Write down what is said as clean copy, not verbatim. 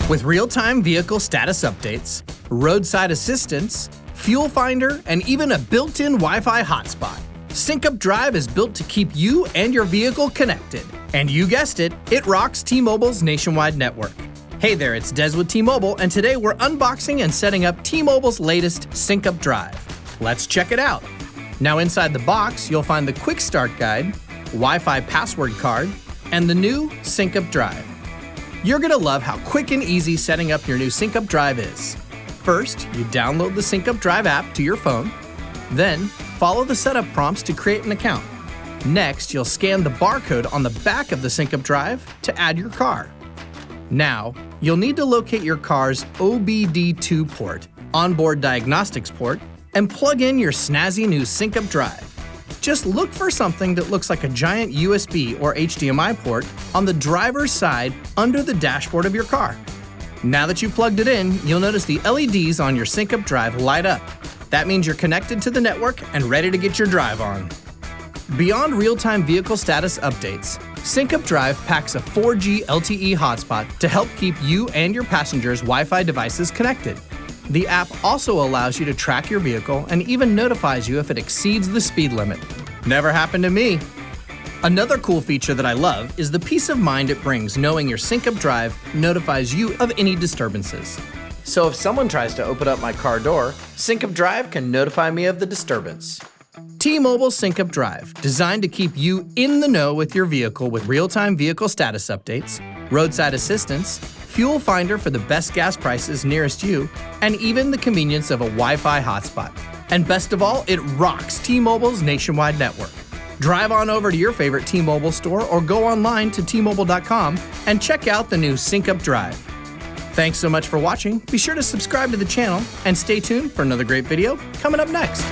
With real-time vehicle status updates, roadside assistance, fuel finder, and even a built-in Wi-Fi hotspot, SyncUP Drive is built to keep you and your vehicle connected. And you guessed it, it rocks T-Mobile's nationwide network. Hey there, it's Des with T-Mobile, and today we're unboxing and setting up T-Mobile's latest SyncUP Drive. Let's check it out. Now inside the box, you'll find the Quick Start Guide, Wi-Fi password card, and the new SyncUP Drive. You're gonna love how quick and easy setting up your new SyncUP Drive is. First, you download the SyncUP Drive app to your phone. Then, follow the setup prompts to create an account. Next, you'll scan the barcode on the back of the SyncUP Drive to add your car. Now, you'll need to locate your car's OBDII port, onboard diagnostics port, and plug in your snazzy new SyncUP Drive. Just look for something that looks like a giant USB or HDMI port on the driver's side under the dashboard of your car. Now that you've plugged it in, you'll notice the LEDs on your SyncUP Drive light up. That means you're connected to the network and ready to get your drive on. Beyond real-time vehicle status updates, SyncUP Drive packs a 4G LTE hotspot to help keep you and your passengers' Wi-Fi devices connected. The app also allows you to track your vehicle and even notifies you if it exceeds the speed limit. Never happened to me. Another cool feature that I love is the peace of mind it brings knowing your SyncUP Drive notifies you of any disturbances. So if someone tries to open up my car door, SyncUP Drive can notify me of the disturbance. T-Mobile SyncUP Drive, designed to keep you in the know with your vehicle with real-time vehicle status updates, roadside assistance, fuel finder for the best gas prices nearest you, and even the convenience of a Wi-Fi hotspot. And best of all, it rocks T-Mobile's nationwide network. Drive on over to your favorite T-Mobile store or go online to T-Mobile.com and check out the new SyncUP Drive. Thanks so much for watching. Be sure to subscribe to the channel and stay tuned for another great video coming up next.